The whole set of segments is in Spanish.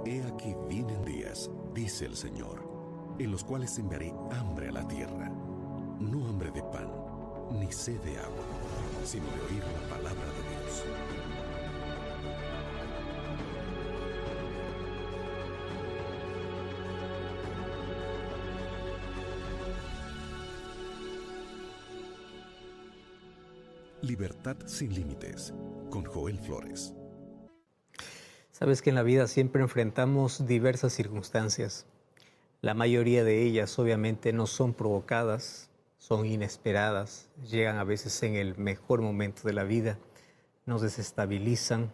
He aquí vienen días, dice el Señor, en los cuales enviaré hambre a la tierra, no hambre de pan, ni sed de agua, sino de oír la palabra de Dios. Libertad sin límites, con Joel Flores. Sabes que en la vida siempre enfrentamos diversas circunstancias. La mayoría de ellas obviamente no son provocadas, son inesperadas, llegan a veces en el mejor momento de la vida, nos desestabilizan,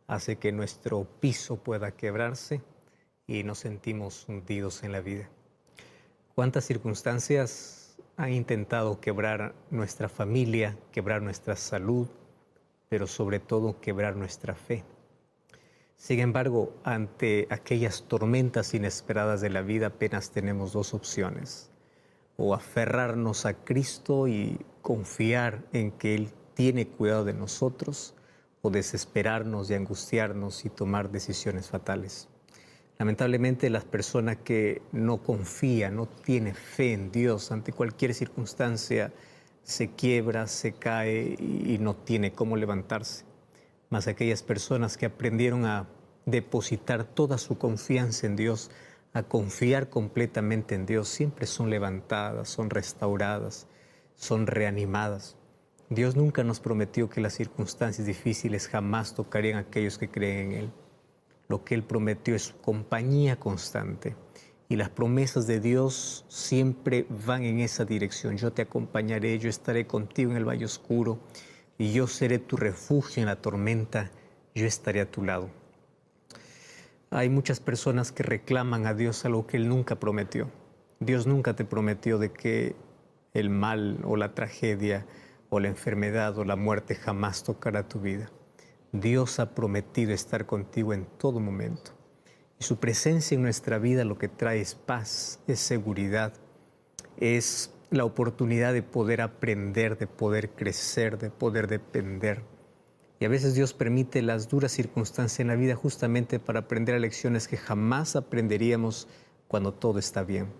hace que nuestro piso pueda quebrarse y nos sentimos hundidos en la vida. ¿Cuántas circunstancias han intentado quebrar nuestra familia, quebrar nuestra salud, pero sobre todo quebrar nuestra fe? Sin embargo, ante aquellas tormentas inesperadas de la vida apenas tenemos dos opciones: o aferrarnos a Cristo y confiar en que Él tiene cuidado de nosotros, o desesperarnos y angustiarnos y tomar decisiones fatales. Lamentablemente, las personas que no confían, no tienen fe en Dios ante cualquier circunstancia, se quiebra, se cae y no tiene cómo levantarse. Mas aquellas personas que aprendieron a depositar toda su confianza en Dios, a confiar completamente en Dios, siempre son levantadas, son restauradas, son reanimadas. Dios nunca nos prometió que las circunstancias difíciles jamás tocarían a aquellos que creen en Él. Lo que Él prometió es su compañía constante. Y las promesas de Dios siempre van en esa dirección. Yo te acompañaré, yo estaré contigo en el valle oscuro, y yo seré tu refugio en la tormenta, yo estaré a tu lado. Hay muchas personas que reclaman a Dios algo que Él nunca prometió. Dios nunca te prometió de que el mal o la tragedia o la enfermedad o la muerte jamás tocará tu vida. Dios ha prometido estar contigo en todo momento. Y su presencia en nuestra vida lo que trae es paz, es seguridad, es la oportunidad de poder aprender, de poder crecer, de poder depender. Y a veces Dios permite las duras circunstancias en la vida justamente para aprender lecciones que jamás aprenderíamos cuando todo está bien.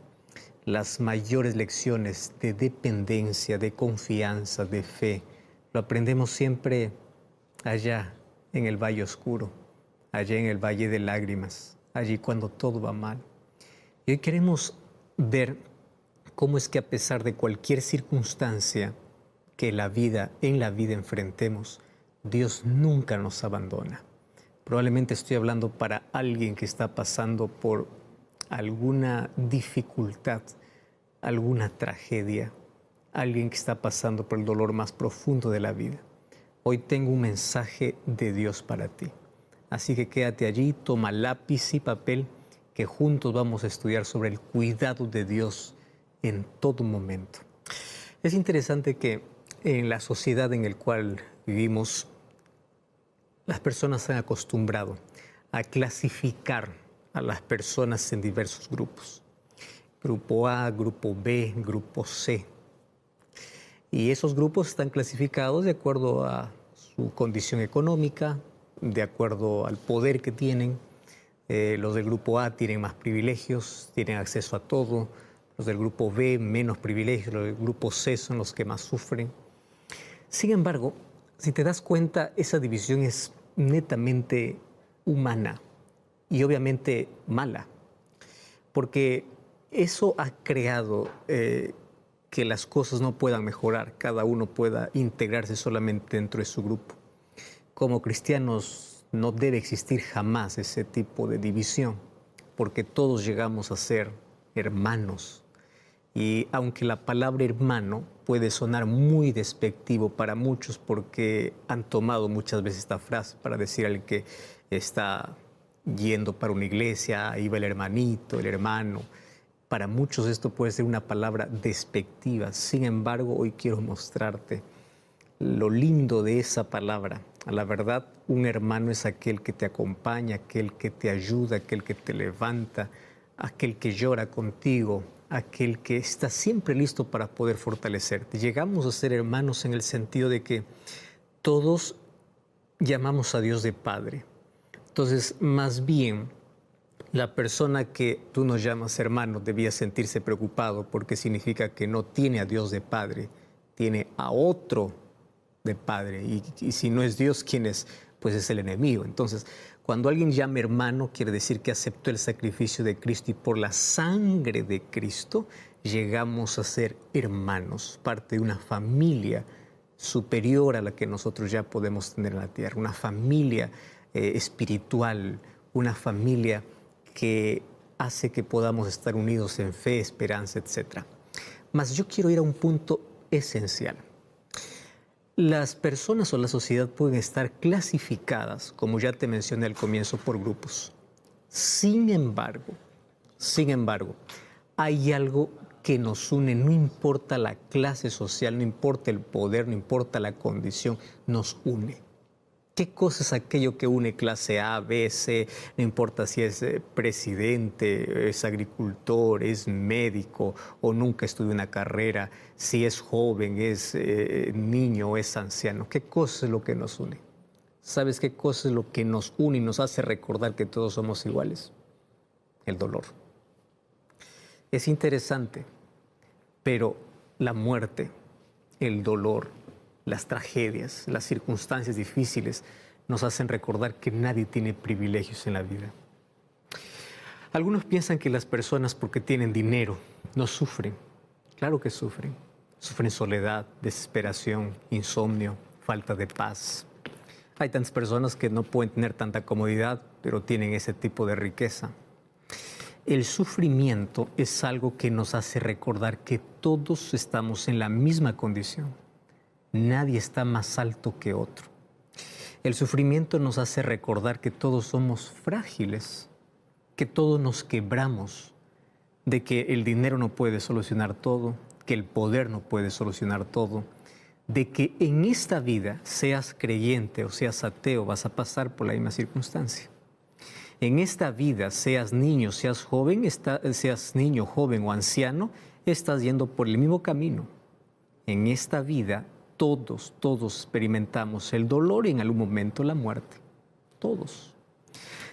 Las mayores lecciones de dependencia, de confianza, de fe, lo aprendemos siempre allá en el valle oscuro, allá en el valle de lágrimas, allí cuando todo va mal. Y hoy queremos ver cómo es que a pesar de cualquier circunstancia que en la vida enfrentemos, Dios nunca nos abandona. Probablemente estoy hablando para alguien que está pasando por alguna dificultad, alguna tragedia, alguien que está pasando por el dolor más profundo de la vida. Hoy tengo un mensaje de Dios para ti. Así que quédate allí, toma lápiz y papel, que juntos vamos a estudiar sobre el cuidado de Dios en todo momento. Es interesante que en la sociedad en la cual vivimos, las personas se han acostumbrado a clasificar a las personas en diversos grupos. Grupo A, Grupo B, Grupo C. Y esos grupos están clasificados de acuerdo a su condición económica, de acuerdo al poder que tienen. Los del Grupo A tienen más privilegios, tienen acceso a todo. Los del Grupo B menos privilegios, los del Grupo C son los que más sufren. Sin embargo, si te das cuenta, esa división es netamente humana y obviamente mala, porque eso ha creado que las cosas no puedan mejorar, cada uno pueda integrarse solamente dentro de su grupo. Como cristianos no debe existir jamás ese tipo de división, porque todos llegamos a ser hermanos. Y aunque la palabra hermano puede sonar muy despectivo para muchos, porque han tomado muchas veces esta frase para decir al que está yendo para una iglesia, ahí va el hermanito, el hermano. Para muchos esto puede ser una palabra despectiva. Sin embargo, hoy quiero mostrarte lo lindo de esa palabra. A la verdad, un hermano es aquel que te acompaña, aquel que te ayuda, aquel que te levanta, aquel que llora contigo, aquel que está siempre listo para poder fortalecerte. Llegamos a ser hermanos en el sentido de que todos llamamos a Dios de Padre. Entonces, más bien, La persona que tú nos llamas hermano debía sentirse preocupado porque significa que no tiene a Dios de Padre, tiene a otro de Padre. Y si no es Dios, ¿quién es? Pues es el enemigo. Entonces, cuando alguien llama hermano, quiere decir que aceptó el sacrificio de Cristo y por la sangre de Cristo llegamos a ser hermanos, parte de una familia superior a la que nosotros ya podemos tener en la tierra, una familia espiritual, una familia que hace que podamos estar unidos en fe, esperanza, etc. Mas yo quiero ir a un punto esencial. Las personas o la sociedad pueden estar clasificadas, como ya te mencioné al comienzo, por grupos. Sin embargo, hay algo que nos une, no importa la clase social, no importa el poder, no importa la condición, nos une. ¿Qué cosa es aquello que une clase A, B, C? No importa si es presidente, es agricultor, es médico o nunca estudió una carrera, si es joven, es niño o es anciano. ¿Qué cosa es lo que nos une? ¿Sabes qué cosa es lo que nos une y nos hace recordar que todos somos iguales? El dolor. Es interesante, pero la muerte, el dolor, las tragedias, las circunstancias difíciles nos hacen recordar que nadie tiene privilegios en la vida. Algunos piensan que las personas porque tienen dinero no sufren. Claro que sufren. Sufren soledad, desesperación, insomnio, falta de paz. Hay tantas personas que no pueden tener tanta comodidad, pero tienen ese tipo de riqueza. El sufrimiento es algo que nos hace recordar que todos estamos en la misma condición. Nadie está más alto que otro. El sufrimiento nos hace recordar que todos somos frágiles, que todos nos quebramos, de que el dinero no puede solucionar todo, que el poder no puede solucionar todo, de que en esta vida, seas creyente o seas ateo, vas a pasar por la misma circunstancia. En esta vida, seas niño, seas joven, seas niño, joven o anciano, estás yendo por el mismo camino. En esta vida, todos experimentamos el dolor y en algún momento la muerte. Todos.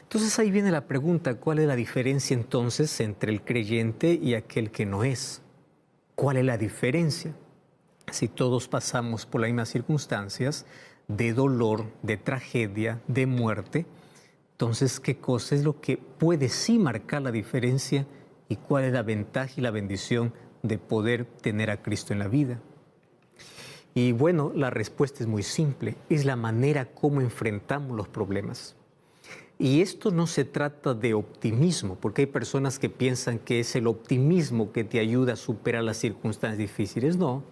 Entonces ahí viene la pregunta, ¿cuál es la diferencia entonces entre el creyente y aquel que no es? ¿Cuál es la diferencia? Si todos pasamos por las mismas circunstancias de dolor, de tragedia, de muerte, entonces, ¿qué cosa es lo que puede sí marcar la diferencia y cuál es la ventaja y la bendición de poder tener a Cristo en la vida? Y bueno, la respuesta es muy simple, es la manera como enfrentamos los problemas. Y esto no se trata de optimismo, porque hay personas que piensan que es el optimismo que te ayuda a superar las circunstancias difíciles. No,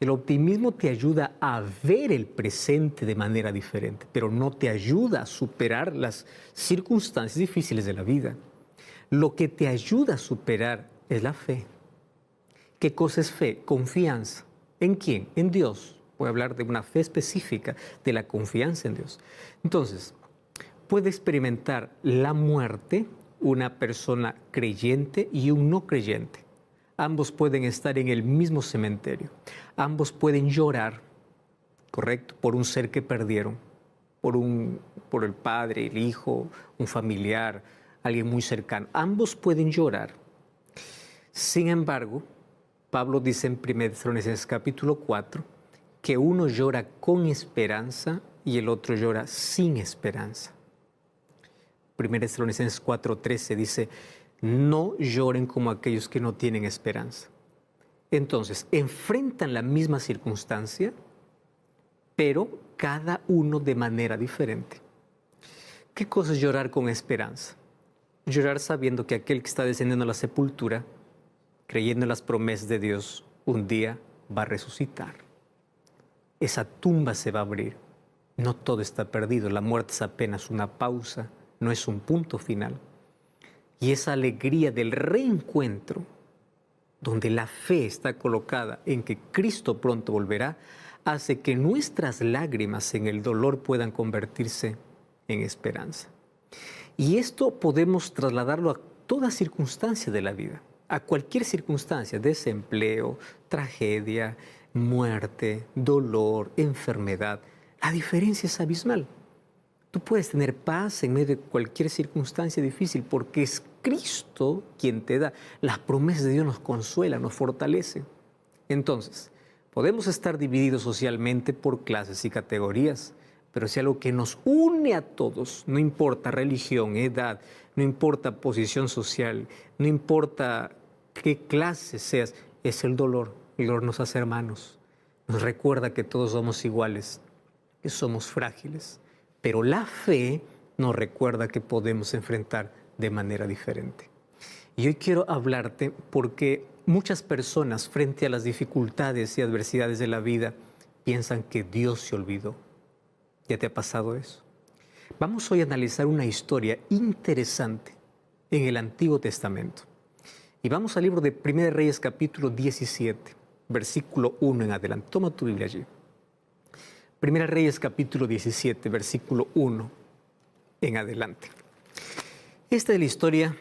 el optimismo te ayuda a ver el presente de manera diferente, pero no te ayuda a superar las circunstancias difíciles de la vida. Lo que te ayuda a superar es la fe. ¿Qué cosa es fe? Confianza. ¿En quién? En Dios. Voy a hablar de una fe específica, de la confianza en Dios. Entonces, puede experimentar la muerte una persona creyente y un no creyente. Ambos pueden estar en el mismo cementerio. Ambos pueden llorar, ¿correcto? Por un ser que perdieron, por el padre, el hijo, un familiar, alguien muy cercano. Ambos pueden llorar. Sin embargo, Pablo dice en 1 Tesalonicenses capítulo 4 que uno llora con esperanza y el otro llora sin esperanza. 1 Tesalonicenses 4:13 dice, no lloren como aquellos que no tienen esperanza. Entonces, enfrentan la misma circunstancia, pero cada uno de manera diferente. ¿Qué cosa es llorar con esperanza? Llorar sabiendo que aquel que está descendiendo a la sepultura, creyendo en las promesas de Dios, un día va a resucitar. Esa tumba se va a abrir. No todo está perdido. La muerte es apenas una pausa, no es un punto final. Y esa alegría del reencuentro, donde la fe está colocada en que Cristo pronto volverá, hace que nuestras lágrimas en el dolor puedan convertirse en esperanza. Y esto podemos trasladarlo a toda circunstancia de la vida, a cualquier circunstancia, desempleo, tragedia, muerte, dolor, enfermedad. La diferencia es abismal. Tú puedes tener paz en medio de cualquier circunstancia difícil porque es Cristo quien te da. Las promesas de Dios nos consuelan, nos fortalecen. Entonces, podemos estar divididos socialmente por clases y categorías, pero si algo que nos une a todos, no importa religión, edad, no importa posición social, no importa qué clase seas, es el dolor. El dolor nos hace hermanos, nos recuerda que todos somos iguales, que somos frágiles, pero la fe nos recuerda que podemos enfrentar de manera diferente. Y hoy quiero hablarte porque muchas personas frente a las dificultades y adversidades de la vida piensan que Dios se olvidó. ¿Ya te ha pasado eso? Vamos hoy a analizar una historia interesante en el Antiguo Testamento. Y vamos al libro de 1 Reyes capítulo 17, versículo 1 en adelante. Toma tu Biblia allí. 1 Reyes capítulo 17, versículo 1 en adelante. Esta es la historia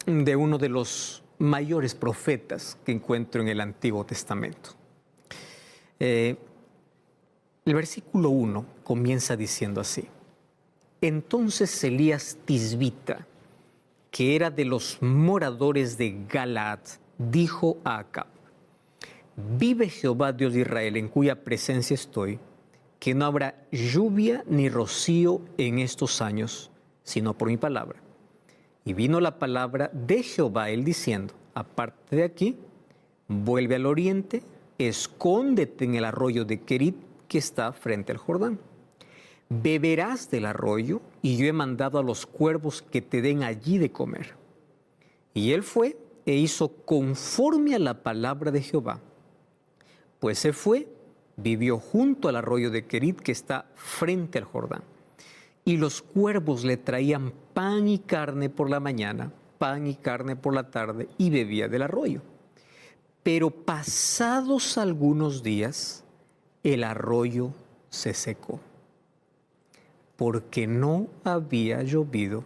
de uno de los mayores profetas que encuentro en el Antiguo Testamento. El versículo 1 comienza diciendo así: Entonces Elías Tisbita, que era de los moradores de Galaad, dijo a Acab: Vive Jehová Dios de Israel, en cuya presencia estoy, que no habrá lluvia ni rocío en estos años, sino por mi palabra. Y vino la palabra de Jehová a él diciendo: Aparte de aquí, vuelve al oriente, escóndete en el arroyo de Querit, que está frente al Jordán. Beberás del arroyo, y yo he mandado a los cuervos que te den allí de comer. Y él fue e hizo conforme a la palabra de Jehová. Pues se fue, vivió junto al arroyo de Querit, que está frente al Jordán. Y los cuervos le traían pan y carne por la mañana, pan y carne por la tarde, y bebía del arroyo. Pero pasados algunos días, el arroyo se secó, porque no había llovido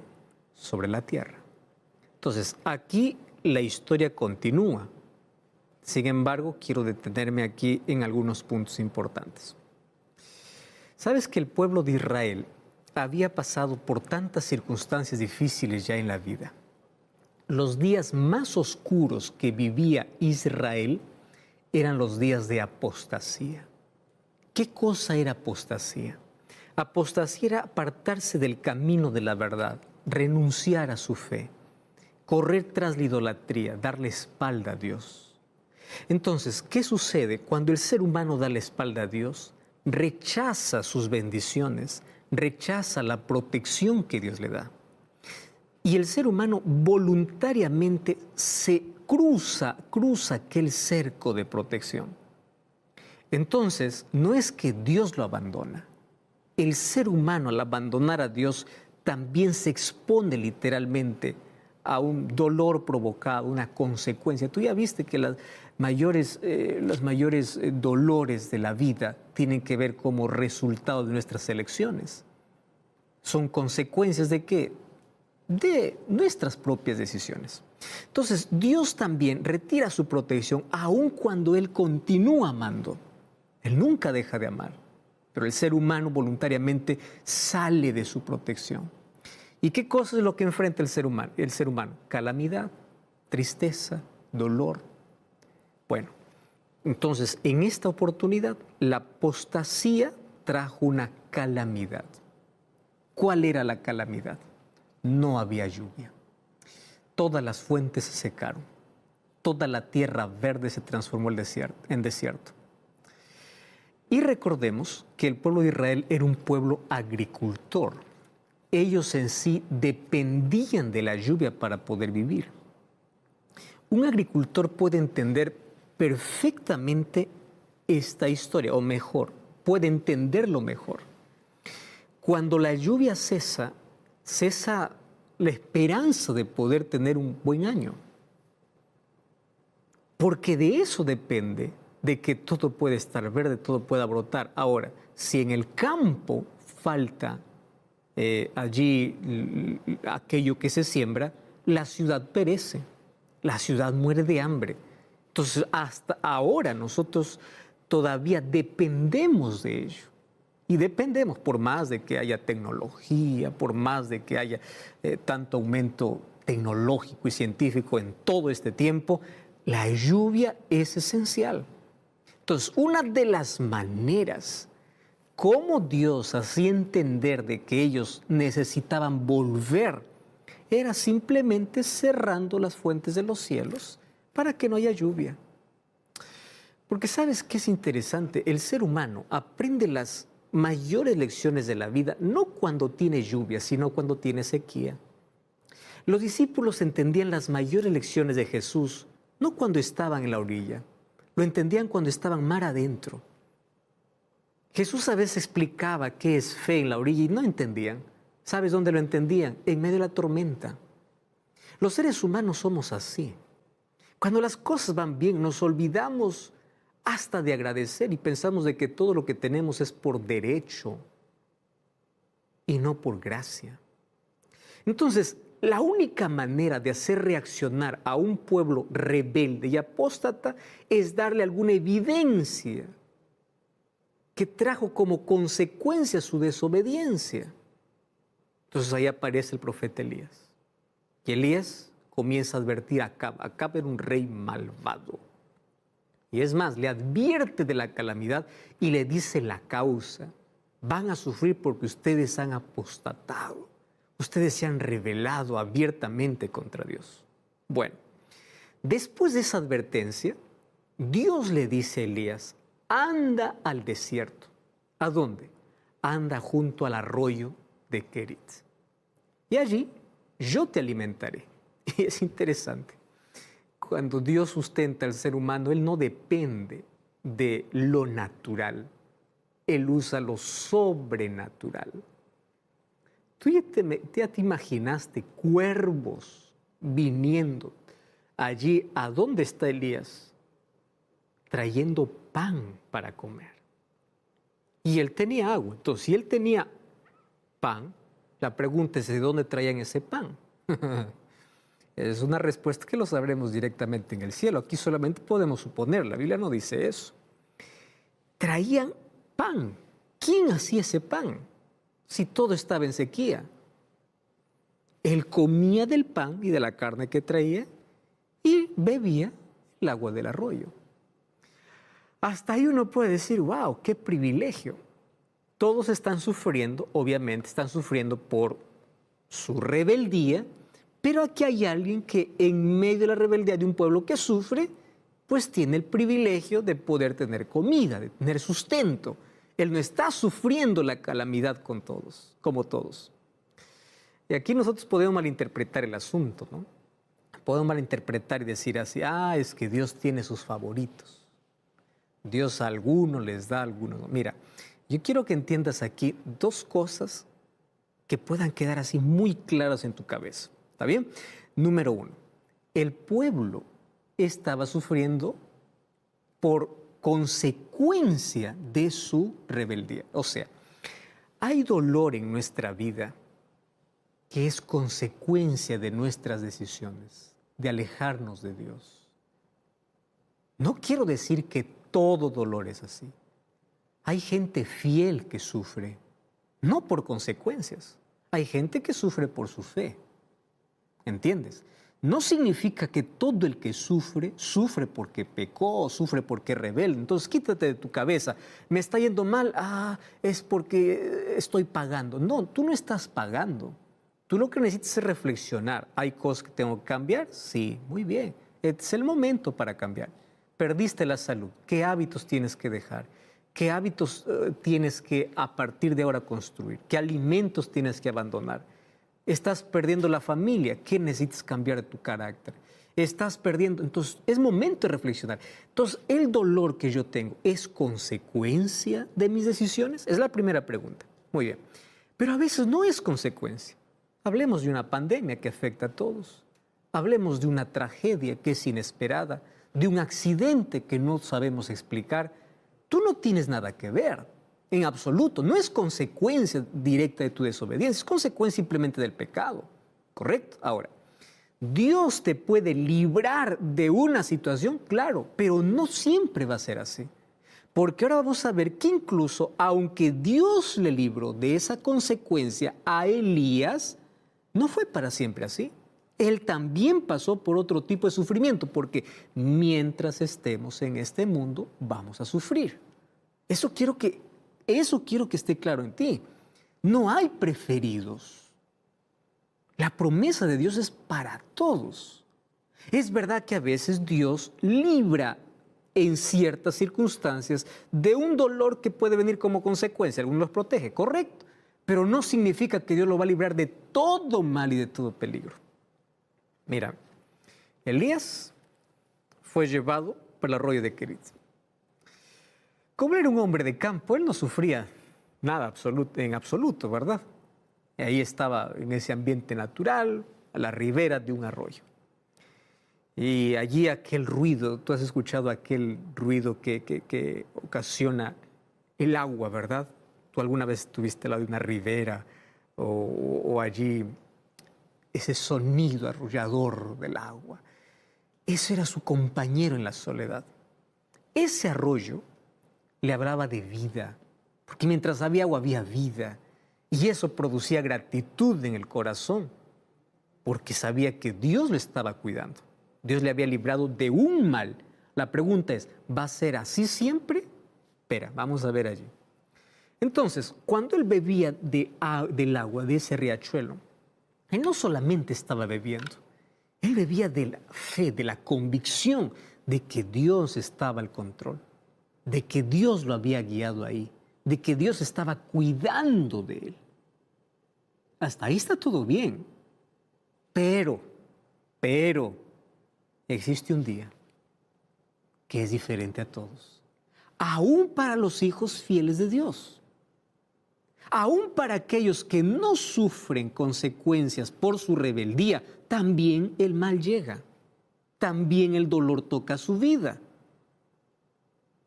sobre la tierra. Entonces, aquí la historia continúa. Sin embargo, quiero detenerme aquí en algunos puntos importantes. ¿Sabes que el pueblo de Israel había pasado por tantas circunstancias difíciles ya en la vida? Los días más oscuros que vivía Israel eran los días de apostasía. ¿Qué cosa era apostasía? Apostasía era apartarse del camino de la verdad, renunciar a su fe, correr tras la idolatría, darle espalda a Dios. Entonces, ¿qué sucede cuando el ser humano da la espalda a Dios? Rechaza sus bendiciones, rechaza la protección que Dios le da. Y el ser humano voluntariamente se cruza aquel cerco de protección. Entonces, no es que Dios lo abandona. El ser humano, al abandonar a Dios, también se expone literalmente a un dolor provocado, una consecuencia. Tú ya viste que los mayores dolores de la vida tienen que ver como resultado de nuestras elecciones. Son consecuencias ¿de qué? De nuestras propias decisiones. Entonces, Dios también retira su protección aun cuando Él continúa amando. Él nunca deja de amar, pero el ser humano voluntariamente sale de su protección. ¿Y qué cosa es lo que enfrenta el ser humano? Calamidad, tristeza, dolor. Bueno, entonces en esta oportunidad la apostasía trajo una calamidad. ¿Cuál era la calamidad? No había lluvia. Todas las fuentes se secaron. Toda la tierra verde se transformó en desierto. Y recordemos que el pueblo de Israel era un pueblo agricultor. Ellos en sí dependían de la lluvia para poder vivir. Un agricultor puede entender perfectamente esta historia, o mejor, puede entenderlo mejor. Cuando la lluvia cesa la esperanza de poder tener un buen año. Porque de eso depende de que todo puede estar verde, todo pueda brotar. Ahora, si en el campo falta allí aquello que se siembra, la ciudad perece, la ciudad muere de hambre. Entonces, hasta ahora nosotros todavía dependemos de ello. Y dependemos, por más de que haya tecnología, por más de que haya tanto aumento tecnológico y científico en todo este tiempo, la lluvia es esencial. Entonces, una de las maneras como Dios hacía entender de que ellos necesitaban volver era simplemente cerrando las fuentes de los cielos para que no haya lluvia. Porque ¿sabes qué es interesante? El ser humano aprende las mayores lecciones de la vida no cuando tiene lluvia, sino cuando tiene sequía. Los discípulos entendían las mayores lecciones de Jesús no cuando estaban en la orilla, lo entendían cuando estaban mar adentro. Jesús a veces explicaba qué es fe en la orilla y no entendían. ¿Sabes dónde lo entendían? En medio de la tormenta. Los seres humanos somos así. Cuando las cosas van bien, nos olvidamos hasta de agradecer y pensamos de que todo lo que tenemos es por derecho y no por gracia. Entonces, la única manera de hacer reaccionar a un pueblo rebelde y apóstata es darle alguna evidencia que trajo como consecuencia su desobediencia. Entonces ahí aparece el profeta Elías. Y Elías comienza a advertir a Acab. Acab era un rey malvado. Y es más, le advierte de la calamidad y le dice la causa. Van a sufrir porque ustedes han apostatado. Ustedes se han rebelado abiertamente contra Dios. Bueno, después de esa advertencia, Dios le dice a Elías, anda al desierto. ¿A dónde? Anda junto al arroyo de Kerit. Y allí yo te alimentaré. Y es interesante. Cuando Dios sustenta al ser humano, Él no depende de lo natural. Él usa lo sobrenatural. Tú ya te imaginaste cuervos viniendo allí a dónde está Elías, trayendo pan para comer. Y él tenía agua. Entonces, si él tenía pan, la pregunta es ¿de dónde traían ese pan? Es una respuesta que lo sabremos directamente en el cielo. Aquí solamente podemos suponer, la Biblia no dice eso. Traían pan. ¿Quién hacía ese pan? Si todo estaba en sequía. Él comía del pan y de la carne que traía y bebía el agua del arroyo. Hasta ahí uno puede decir, wow, qué privilegio. Todos están sufriendo, obviamente están sufriendo por su rebeldía, pero aquí hay alguien que en medio de la rebeldía de un pueblo que sufre, pues tiene el privilegio de poder tener comida, de tener sustento. Él no está sufriendo la calamidad con todos, como todos. Y aquí nosotros podemos malinterpretar el asunto, ¿no? Podemos malinterpretar y decir así, es que Dios tiene sus favoritos. Dios a algunos les da, a algunos no. Mira, yo quiero que entiendas aquí dos cosas que puedan quedar así muy claras en tu cabeza. ¿Está bien? Número uno, el pueblo estaba sufriendo por consecuencia de su rebeldía. O sea, hay dolor en nuestra vida que es consecuencia de nuestras decisiones, de alejarnos de Dios. No quiero decir que todo dolor es así. Hay gente fiel que sufre, no por consecuencias. Hay gente que sufre por su fe. ¿Entiendes? No significa que todo el que sufre, sufre porque pecó, sufre porque es rebelde. Entonces quítate de tu cabeza, me está yendo mal, es porque estoy pagando. No, tú no estás pagando. Tú lo que necesitas es reflexionar. ¿Hay cosas que tengo que cambiar? Sí, muy bien. Es el momento para cambiar. Perdiste la salud. ¿Qué hábitos tienes que dejar? ¿Qué hábitos tienes que a partir de ahora construir? ¿Qué alimentos tienes que abandonar? Estás perdiendo la familia. ¿Qué necesitas cambiar de tu carácter? Estás perdiendo. Entonces, es momento de reflexionar. Entonces, ¿el dolor que yo tengo es consecuencia de mis decisiones? Es la primera pregunta. Muy bien. Pero a veces no es consecuencia. Hablemos de una pandemia que afecta a todos. Hablemos de una tragedia que es inesperada, de un accidente que no sabemos explicar. Tú no tienes nada que ver, en absoluto. No es consecuencia directa de tu desobediencia, es consecuencia simplemente del pecado. ¿Correcto? Ahora, Dios te puede librar de una situación, claro, pero no siempre va a ser así. Porque ahora vamos a ver que incluso, aunque Dios le libró de esa consecuencia a Elías, no fue para siempre así. Él también pasó por otro tipo de sufrimiento, porque mientras estemos en este mundo, vamos a sufrir. Eso quiero que esté claro en ti. No hay preferidos. La promesa de Dios es para todos. Es verdad que a veces Dios libra en ciertas circunstancias de un dolor que puede venir como consecuencia. Algunos los protege, correcto. Pero no significa que Dios lo va a librar de todo mal y de todo peligro. Mira, Elías fue llevado por el arroyo de Kerit. Como era un hombre de campo, él no sufría nada en absoluto, ¿verdad? Y ahí estaba en ese ambiente natural, a la ribera de un arroyo. Y allí aquel ruido, tú has escuchado aquel ruido que ocasiona el agua, ¿verdad? Tú alguna vez estuviste al lado de una ribera o allí ese sonido arrullador del agua. Ese era su compañero en la soledad. Ese arroyo le hablaba de vida, porque mientras había agua había vida. Y eso producía gratitud en el corazón, porque sabía que Dios lo estaba cuidando. Dios le había librado de un mal. La pregunta es, ¿va a ser así siempre? Espera, vamos a ver allí. Entonces, cuando él bebía del agua de ese riachuelo, él no solamente estaba bebiendo, él bebía de la fe, de la convicción de que Dios estaba al control, de que Dios lo había guiado ahí, de que Dios estaba cuidando de él. Hasta ahí está todo bien. Pero, existe un día que es diferente a todos. Aún para los hijos fieles de Dios. Aún para aquellos que no sufren consecuencias por su rebeldía, también el mal llega. También el dolor toca su vida.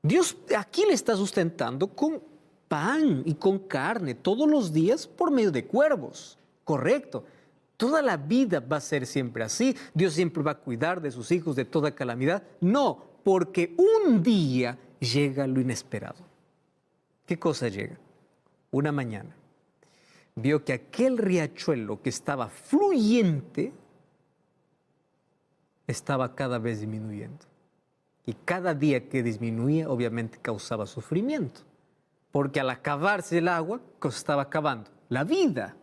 Dios aquí le está sustentando con pan y con carne todos los días por medio de cuervos. Correcto. Toda la vida va a ser siempre así. Dios siempre va a cuidar de sus hijos de toda calamidad. No, porque un día llega lo inesperado. ¿Qué cosa llega? Una mañana vio que aquel riachuelo que estaba fluyente estaba cada vez disminuyendo. Y cada día que disminuía, obviamente causaba sufrimiento. Porque al acabarse el agua, ¿qué se estaba acabando? La vida.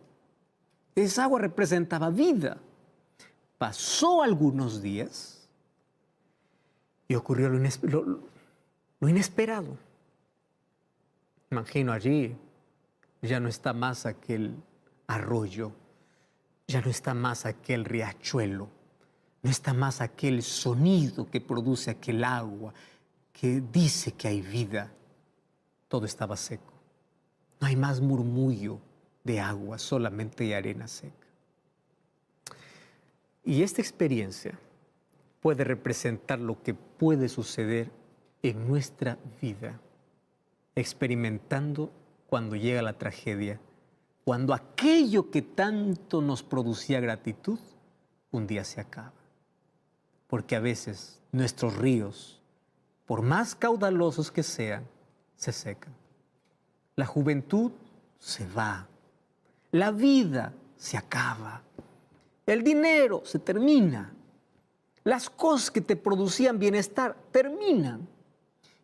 Esa agua representaba vida. Pasó algunos días y ocurrió lo inesperado. Imagino allí, ya no está más aquel arroyo, ya no está más aquel riachuelo, no está más aquel sonido que produce aquel agua, que dice que hay vida. Todo estaba seco. No hay más murmullo de agua, solamente hay arena seca. Y esta experiencia puede representar lo que puede suceder en nuestra vida, experimentando cuando llega la tragedia, cuando aquello que tanto nos producía gratitud, un día se acaba. Porque a veces nuestros ríos, por más caudalosos que sean, se secan. La juventud se va. La vida se acaba. El dinero se termina. Las cosas que te producían bienestar terminan.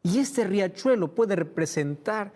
Y este riachuelo puede representar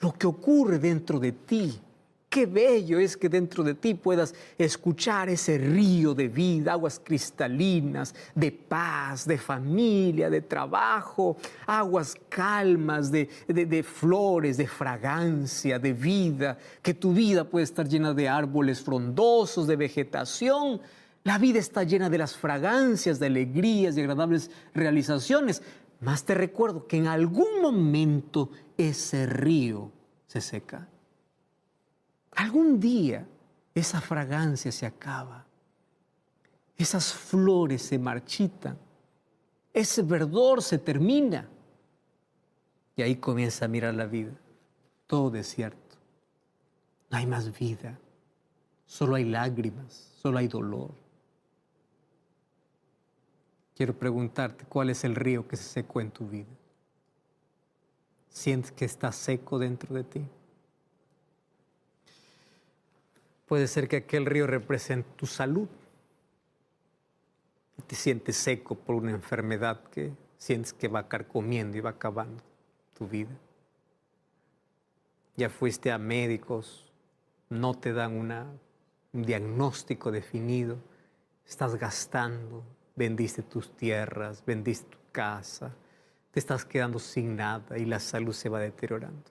lo que ocurre dentro de ti. Qué bello es que dentro de ti puedas escuchar ese río de vida, aguas cristalinas, de paz, de familia, de trabajo, aguas calmas, de flores, de fragancia, de vida, que tu vida puede estar llena de árboles frondosos, de vegetación. La vida está llena de las fragancias, de alegrías, de agradables realizaciones. Mas te recuerdo que en algún momento ese río se seca. Algún día esa fragancia se acaba, esas flores se marchitan, ese verdor se termina y ahí comienza a mirar la vida, todo desierto. No hay más vida, solo hay lágrimas, solo hay dolor. Quiero preguntarte, ¿cuál es el río que se secó en tu vida? ¿Sientes que está seco dentro de ti? Puede ser que aquel río represente tu salud. Te sientes seco por una enfermedad que sientes que va carcomiendo y va acabando tu vida. Ya fuiste a médicos, no te dan un diagnóstico definido, estás gastando, vendiste tus tierras, vendiste tu casa, te estás quedando sin nada y la salud se va deteriorando.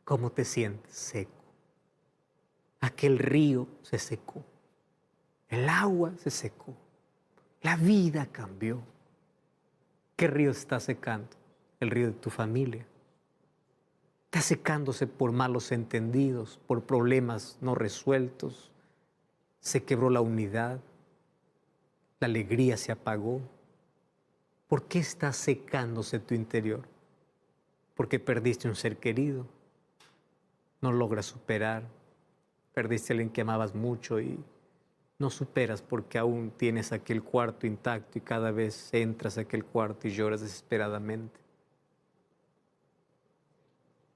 ¿Cómo te sientes? Seco. Aquel río se secó, el agua se secó, la vida cambió. ¿Qué río se está secando? El río de tu familia. Está secándose por malos entendidos, por problemas no resueltos. Se quebró la unidad, la alegría se apagó. ¿Por qué está secándose tu interior? Porque perdiste un ser querido, no logras superar, perdiste a alguien que amabas mucho y no superas porque aún tienes aquel cuarto intacto y cada vez entras a aquel cuarto y lloras desesperadamente.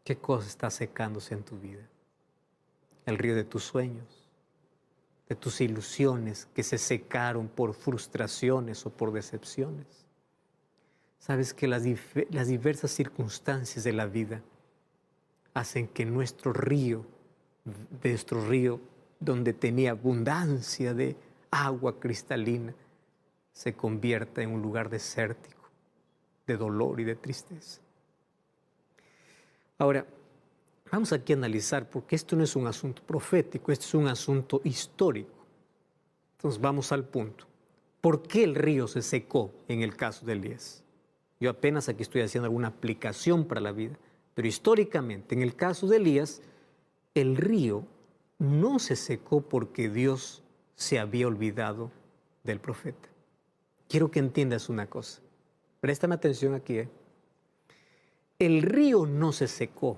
¿Qué cosa está secándose en tu vida? El río de tus sueños, de tus ilusiones que se secaron por frustraciones o por decepciones. Sabes que las diversas circunstancias de la vida hacen que nuestro río donde tenía abundancia de agua cristalina, se convierta en un lugar desértico, de dolor y de tristeza. Ahora, vamos aquí a analizar, porque esto no es un asunto profético, esto es un asunto histórico. Entonces vamos al punto. ¿Por qué el río se secó en el caso de Elías? Yo apenas aquí estoy haciendo alguna aplicación para la vida, pero históricamente, en el caso de Elías, el río no se secó porque Dios se había olvidado del profeta. Quiero que entiendas una cosa. Préstame atención aquí. El río no se secó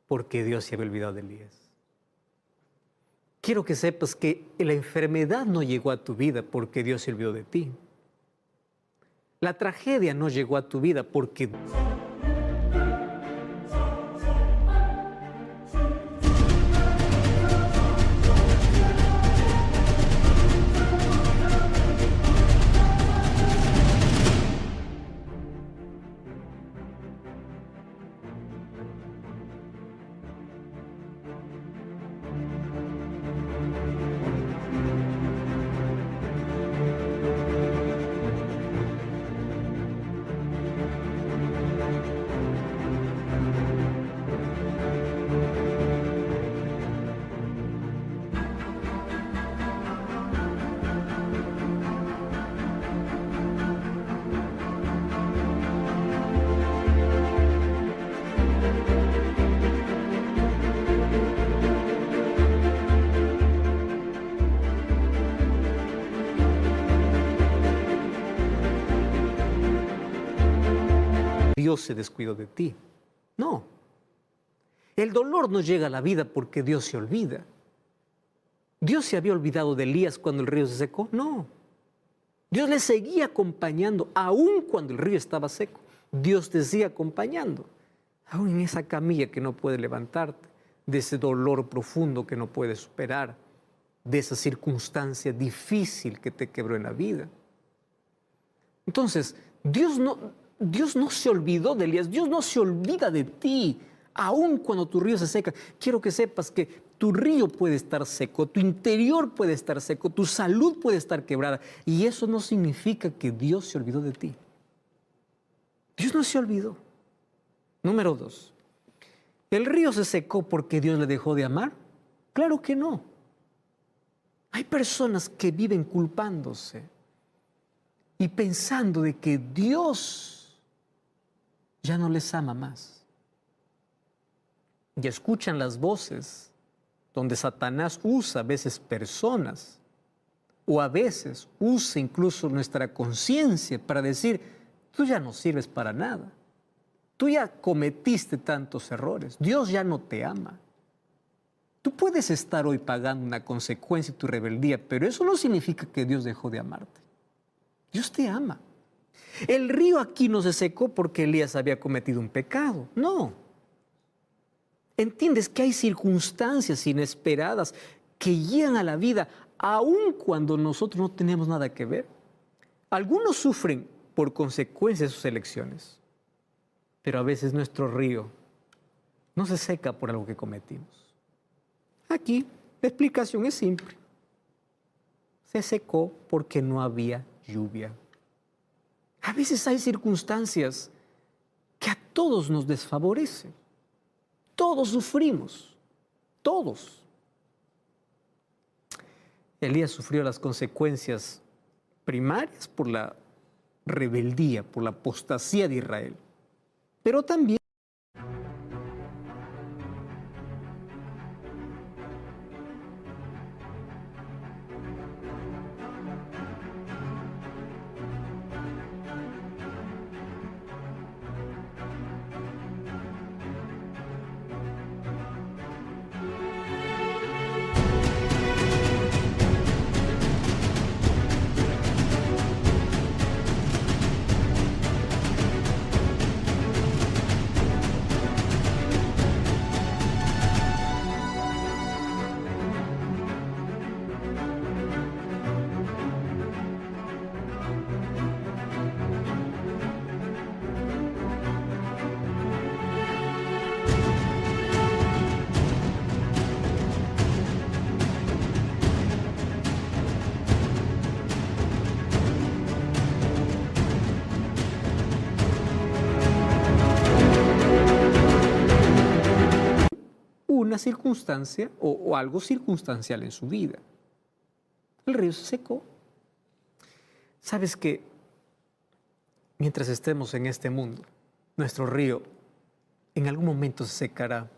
porque Dios se había olvidado de Elías. Quiero que sepas que la enfermedad no llegó a tu vida porque Dios se olvidó de ti. La tragedia no llegó a tu vida porque Dios se descuidó de ti. No. El dolor no llega a la vida porque Dios se olvida. ¿Dios se había olvidado de Elías cuando el río se secó? No. Dios le seguía acompañando aún cuando el río estaba seco. Dios te sigue acompañando, aún en esa camilla que no puede levantarte, de ese dolor profundo que no puedes superar, de esa circunstancia difícil que te quebró en la vida. Entonces, Dios no se olvidó de Elías, Dios no se olvida de ti, aun cuando tu río se seca. Quiero que sepas que tu río puede estar seco, tu interior puede estar seco, tu salud puede estar quebrada, y eso no significa que Dios se olvidó de ti. Dios no se olvidó. Número 2, ¿el río se secó porque Dios le dejó de amar? Claro que no. Hay personas que viven culpándose y pensando de que Dios ya no les ama más. Y escuchan las voces donde Satanás usa a veces personas o a veces usa incluso nuestra conciencia para decir, tú ya no sirves para nada, tú ya cometiste tantos errores, Dios ya no te ama. Tú puedes estar hoy pagando una consecuencia de tu rebeldía, pero eso no significa que Dios dejó de amarte. Dios te ama. El río aquí no se secó porque Elías había cometido un pecado. No. ¿Entiendes que hay circunstancias inesperadas que llegan a la vida aun cuando nosotros no tenemos nada que ver? Algunos sufren por consecuencia de sus elecciones, pero a veces nuestro río no se seca por algo que cometimos. Aquí la explicación es simple. Se secó porque no había lluvia. A veces hay circunstancias que a todos nos desfavorecen. Todos sufrimos, todos. Elías sufrió las consecuencias primarias por la rebeldía, por la apostasía de Israel, pero también una circunstancia o algo circunstancial en su vida. El río se secó. ¿Sabes que mientras estemos en este mundo, nuestro río en algún momento se secará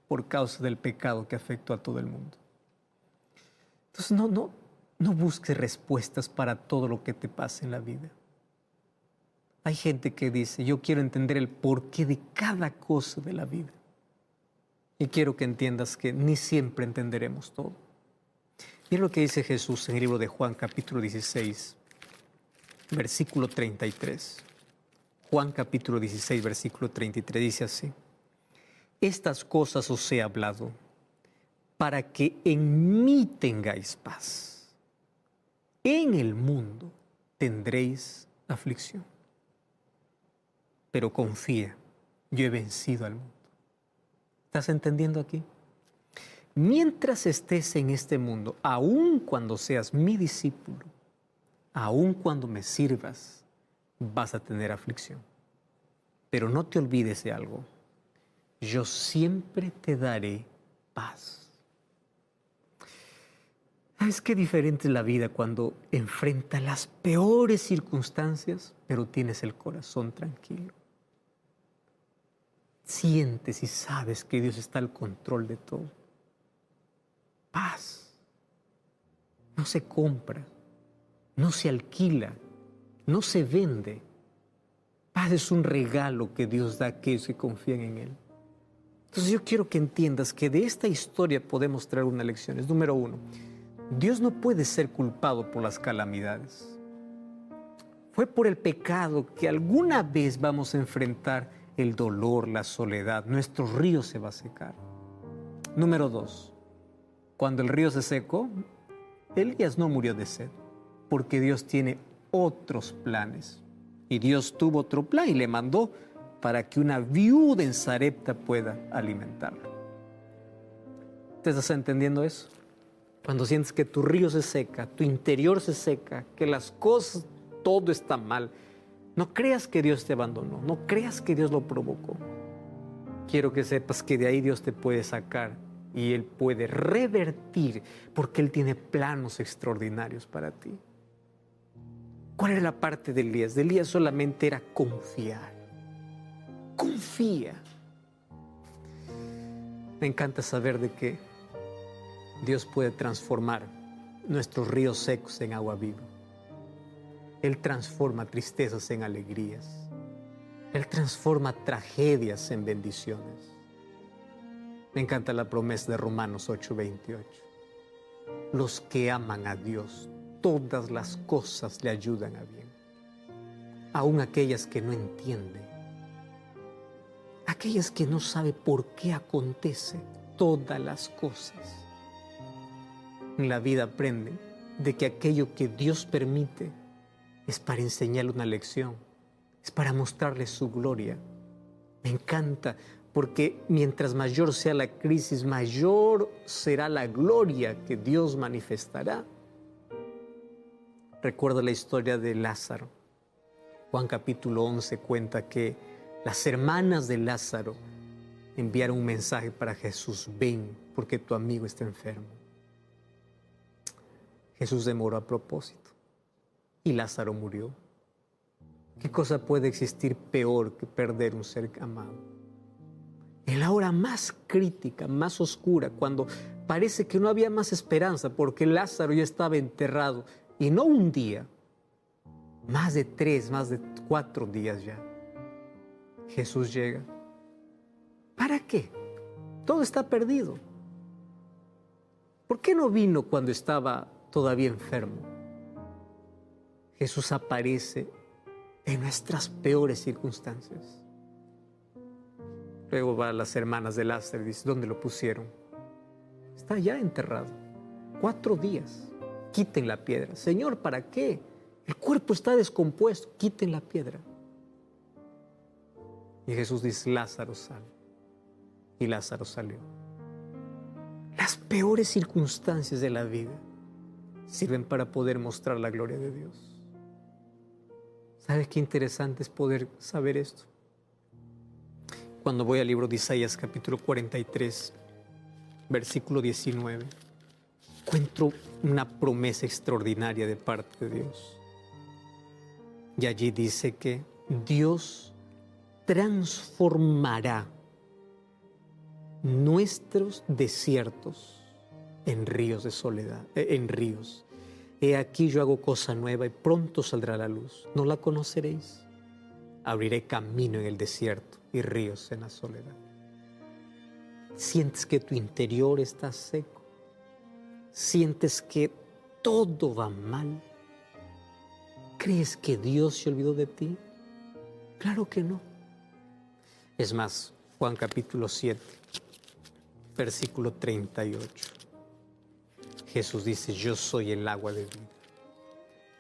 por causa del pecado que afectó a todo el mundo? Entonces no busques respuestas para todo lo que te pasa en la vida. Hay gente que dice, yo quiero entender el porqué de cada cosa de la vida. Y quiero que entiendas que ni siempre entenderemos todo. Y es lo que dice Jesús en el libro de Juan, capítulo 16, versículo 33. Juan, capítulo 16, versículo 33, dice así: estas cosas os he hablado para que en mí tengáis paz. En el mundo tendréis aflicción. Pero confía, yo he vencido al mundo. ¿Estás entendiendo aquí? Mientras estés en este mundo, aun cuando seas mi discípulo, aun cuando me sirvas, vas a tener aflicción. Pero no te olvides de algo. Yo siempre te daré paz. ¿Sabes qué diferente es la vida cuando enfrenta las peores circunstancias, pero tienes el corazón tranquilo? Sientes y sabes que Dios está al control de todo. Paz. No se compra, no se alquila, no se vende. Paz es un regalo que Dios da a aquellos que confían en Él. Entonces yo quiero que entiendas que de esta historia podemos traer una lección. Es número uno, Dios no puede ser culpado por las calamidades. Fue por el pecado que alguna vez vamos a enfrentar el dolor, la soledad. Nuestro río se va a secar. Número dos, cuando el río se secó, Elías no murió de sed, porque Dios tiene otros planes. Y Dios tuvo otro plan y le mandó para que una viuda en Sarepta pueda alimentarlo. ¿Te estás entendiendo eso? Cuando sientes que tu río se seca, tu interior se seca, que las cosas, todo está mal, no creas que Dios te abandonó, no creas que Dios lo provocó. Quiero que sepas que de ahí Dios te puede sacar y Él puede revertir, porque Él tiene planos extraordinarios para ti. ¿Cuál era la parte de Elías? De Elías solamente era confiar. Confía. Me encanta saber de que Dios puede transformar nuestros ríos secos en agua viva. Él transforma tristezas en alegrías. Él transforma tragedias en bendiciones. Me encanta la promesa de Romanos 8:28. Los que aman a Dios, todas las cosas le ayudan a bien. aún aquellas que no entiende, aquellas que no sabe por qué acontece todas las cosas. En la vida aprende de que aquello que Dios permite es para enseñarle una lección, es para mostrarle su gloria. Me encanta porque mientras mayor sea la crisis, mayor será la gloria que Dios manifestará. Recuerdo la historia de Lázaro. Juan capítulo 11 cuenta que las hermanas de Lázaro enviaron un mensaje para Jesús: ven, porque tu amigo está enfermo. Jesús demoró a propósito y Lázaro murió. ¿Qué cosa puede existir peor que perder un ser amado? En la hora más crítica, más oscura, cuando parece que no había más esperanza porque Lázaro ya estaba enterrado, y no un día, más de 3, más de 4 días ya, Jesús llega. ¿Para qué? Todo está perdido. ¿Por qué no vino cuando estaba todavía enfermo? Jesús aparece en nuestras peores circunstancias. Luego va a las hermanas de Lázaro y dice: ¿dónde lo pusieron? Está ya enterrado. 4 días. Quiten la piedra. Señor, ¿para qué? El cuerpo está descompuesto. Quiten la piedra. Y Jesús dice: Lázaro, sal. Y Lázaro salió. Las peores circunstancias de la vida sirven para poder mostrar la gloria de Dios. ¿Sabes qué interesante es poder saber esto? Cuando voy al libro de Isaías capítulo 43, versículo 19, encuentro una promesa extraordinaria de parte de Dios. Y allí dice que Dios transformará nuestros desiertos en ríos de soledad, en ríos. He aquí yo hago cosa nueva y pronto saldrá la luz. ¿No la conoceréis? Abriré camino en el desierto y ríos en la soledad. ¿Sientes que tu interior está seco? ¿Sientes que todo va mal? ¿Crees que Dios se olvidó de ti? Claro que no. Es más, Juan capítulo 7, versículo 38. Jesús dice: yo soy el agua de vida.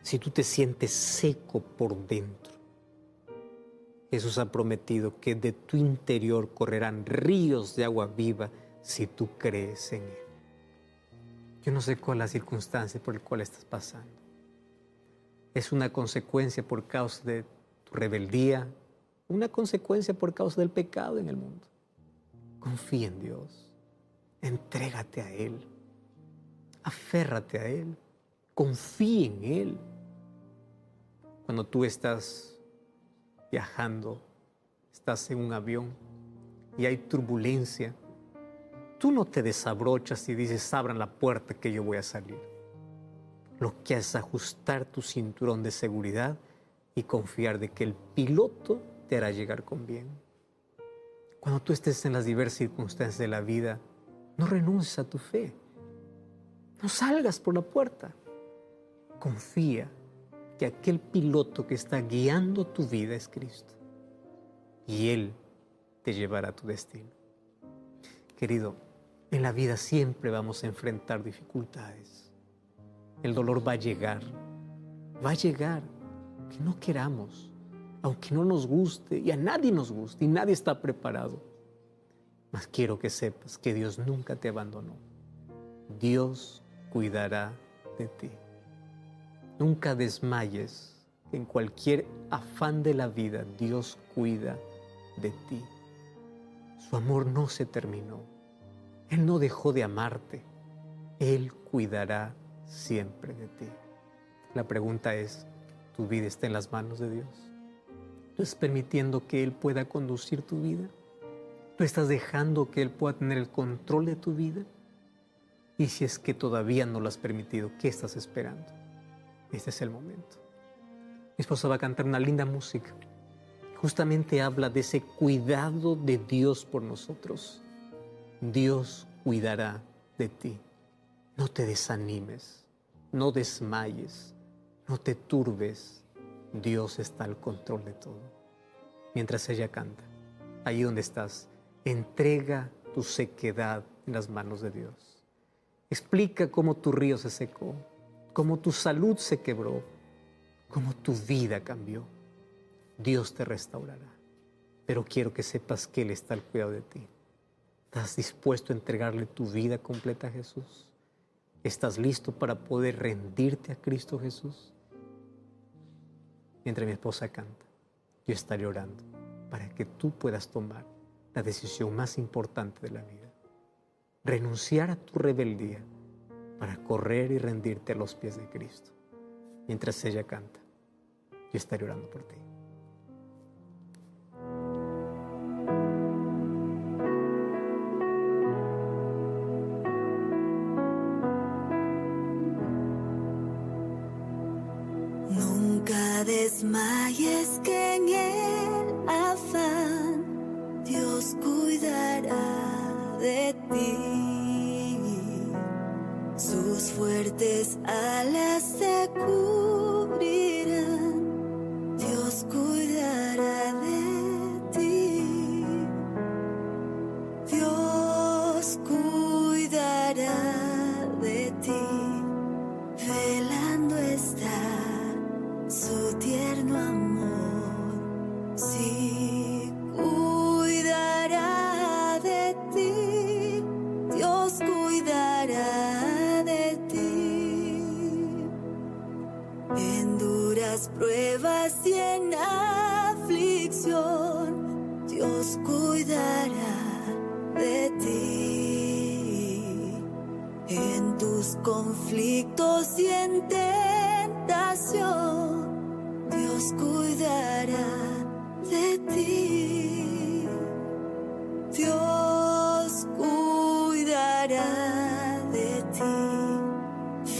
Si tú te sientes seco por dentro, Jesús ha prometido que de tu interior correrán ríos de agua viva si tú crees en Él. Yo no sé cuál es la circunstancia por la cual estás pasando. Es una consecuencia por causa de tu rebeldía, una consecuencia por causa del pecado en el mundo. Confía en Dios, entrégate a Él, aférrate a Él, confía en Él. Cuando tú estás viajando, estás en un avión y hay turbulencia, tú no te desabrochas y dices: abran la puerta que yo voy a salir. Lo que es ajustar tu cinturón de seguridad y confiar de que el piloto te hará llegar con bien. Cuando tú estés en las diversas circunstancias de la vida, no renuncies a tu fe. No salgas por la puerta. Confía que aquel piloto que está guiando tu vida es Cristo. Y Él te llevará a tu destino. Querido, en la vida siempre vamos a enfrentar dificultades. El dolor va a llegar, que no queramos, aunque no nos guste, y a nadie nos guste, y nadie está preparado. Mas quiero que sepas que Dios nunca te abandonó. Dios cuidará de ti. Nunca desmayes. En cualquier afán de la vida, Dios cuida de ti. Su amor no se terminó. Él no dejó de amarte. Él cuidará siempre de ti. La pregunta es: ¿tu vida está en las manos de Dios? ¿Tú estás permitiendo que Él pueda conducir tu vida? ¿Tú estás dejando que Él pueda tener el control de tu vida? Y si es que todavía no lo has permitido, ¿qué estás esperando? Este es el momento. Mi esposa va a cantar una linda música. Justamente habla de ese cuidado de Dios por nosotros. Dios cuidará de ti. No te desanimes, no desmayes, no te turbes. Dios está al control de todo. Mientras ella canta, allí donde estás, entrega tu sequedad en las manos de Dios. Explica cómo tu río se secó, cómo tu salud se quebró, cómo tu vida cambió. Dios te restaurará, pero quiero que sepas que Él está al cuidado de ti. ¿Estás dispuesto a entregarle tu vida completa a Jesús? ¿Estás listo para poder rendirte a Cristo Jesús? Mientras mi esposa canta, yo estaré orando para que tú puedas tomar la decisión más importante de la vida. Renunciar a tu rebeldía para correr y rendirte a los pies de Cristo. Mientras ella canta, yo estaré orando por ti. Nunca desmayes, que en el afán Dios cuidará de ti. Sus fuertes alas te cubrirán, Dios cuidará de ti. Dios cuidará de ti, velando está su tierno amor. Sí, cuidará de ti, Dios cuidará de ti. En duras pruebas y en aflicción, Dios cuidará de ti. En tus conflictos y en tentación, Dios cuidará de ti. Dios cuidará de ti,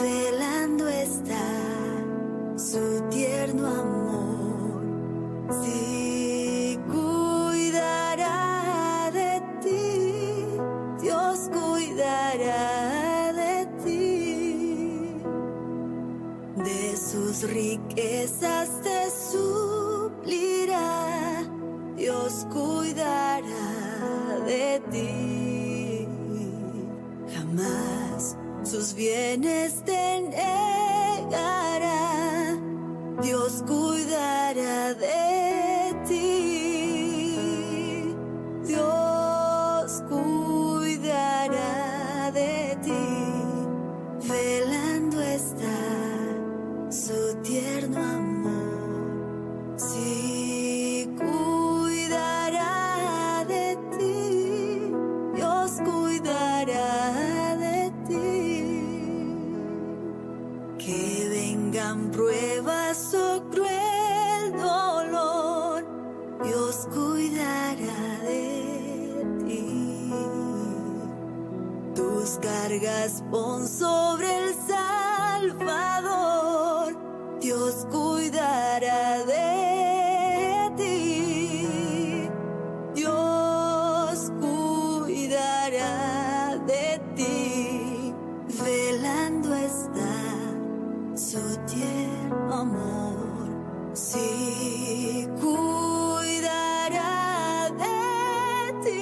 velando está su tierno amor. Sí, cuidará de ti, Dios cuidará de ti. De sus riquezas te suplirá, Dios cuidará de ti. Jamás sus bienes te negará, Dios cuidará de ti. Dios cuidará de ti, velando está su tierno amor. Sí, cuidará de ti, Dios cuidará de ti. Que vengan pruebas o cruel dolor, Dios cuidará de ti. Tus cargas pon sobre el Salvador, Dios cuidará de ti. Dios cuidará de ti, velando está su tierno amor. Sí, cuidará de ti.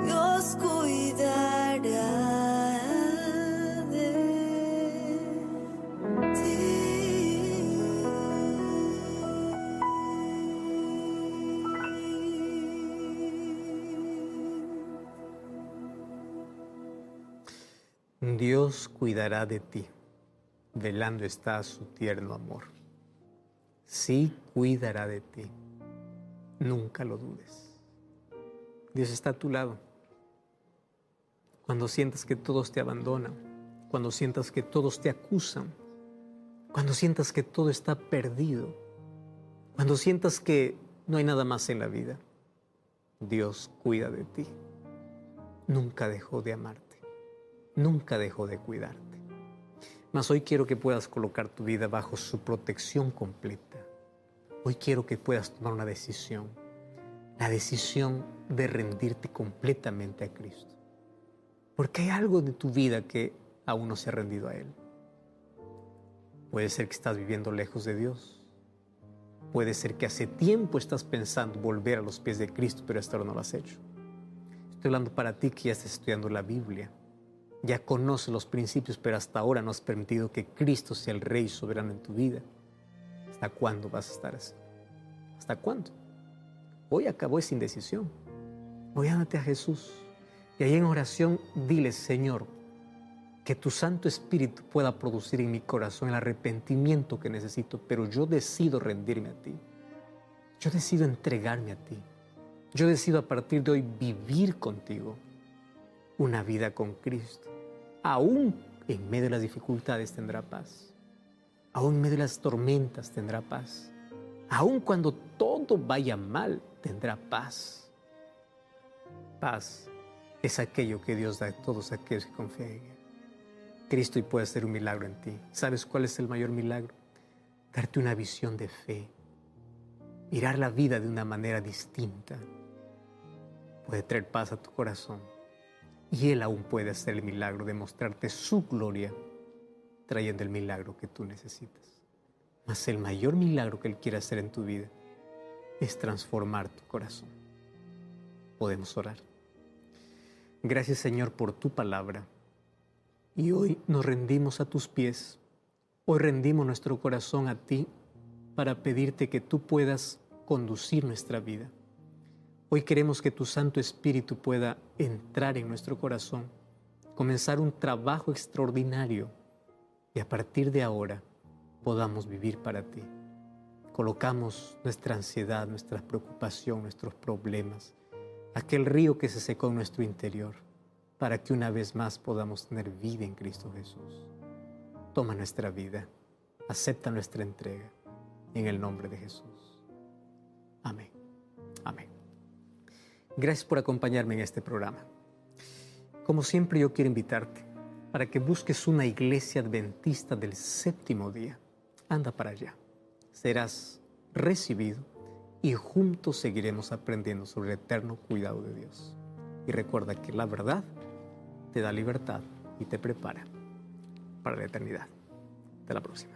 Dios cuidará de ti. Dios cuidará de ti, velando está su tierno amor. Sí, cuidará de ti. Nunca lo dudes. Dios está a tu lado. Cuando sientas que todos te abandonan, cuando sientas que todos te acusan, cuando sientas que todo está perdido, cuando sientas que no hay nada más en la vida, Dios cuida de ti. Nunca dejó de amarte, nunca dejó de cuidarte. Mas hoy quiero que puedas colocar tu vida bajo su protección completa. Hoy quiero que puedas tomar una decisión, la decisión de rendirte completamente a Cristo. Porque hay algo de tu vida que aún no se ha rendido a Él. Puede ser que estás viviendo lejos de Dios. Puede ser que hace tiempo estás pensando volver a los pies de Cristo, pero hasta ahora no lo has hecho. Estoy hablando para ti que ya estás estudiando la Biblia. Ya conoces los principios, pero hasta ahora no has permitido que Cristo sea el Rey soberano en tu vida. ¿Hasta cuándo vas a estar así? ¿Hasta cuándo? Hoy acabó esa indecisión. Hoy ándate a Jesús. Y ahí en oración dile: Señor, que tu Santo Espíritu pueda producir en mi corazón el arrepentimiento que necesito, pero yo decido rendirme a ti. Yo decido entregarme a ti. Yo decido a partir de hoy vivir contigo una vida con Cristo. Aún en medio de las dificultades tendrá paz. Aún en medio de las tormentas tendrá paz. Aún cuando todo vaya mal, tendrá paz. Paz es aquello que Dios da a todos aquellos que confían en Él. Cristo hoy puede hacer un milagro en ti. ¿Sabes cuál es el mayor milagro? Darte una visión de fe. Mirar la vida de una manera distinta. Puede traer paz a tu corazón. Y Él aún puede hacer el milagro de mostrarte su gloria, trayendo el milagro que tú necesitas. Mas el mayor milagro que Él quiere hacer en tu vida es transformar tu corazón. Podemos orar. Gracias, Señor, por tu palabra. Y hoy nos rendimos a tus pies. Hoy rendimos nuestro corazón a ti para pedirte que tú puedas conducir nuestra vida. Hoy queremos que tu Santo Espíritu pueda entrar en nuestro corazón, comenzar un trabajo extraordinario y a partir de ahora podamos vivir para ti. Colocamos nuestra ansiedad, nuestra preocupación, nuestros problemas, aquel río que se secó en nuestro interior, para que una vez más podamos tener vida en Cristo Jesús. Toma nuestra vida, acepta nuestra entrega, en el nombre de Jesús. Amén. Amén. Gracias por acompañarme en este programa. Como siempre, yo quiero invitarte para que busques una iglesia adventista del séptimo día. Anda para allá. Serás recibido y juntos seguiremos aprendiendo sobre el eterno cuidado de Dios. Y recuerda que la verdad te da libertad y te prepara para la eternidad. Hasta la próxima.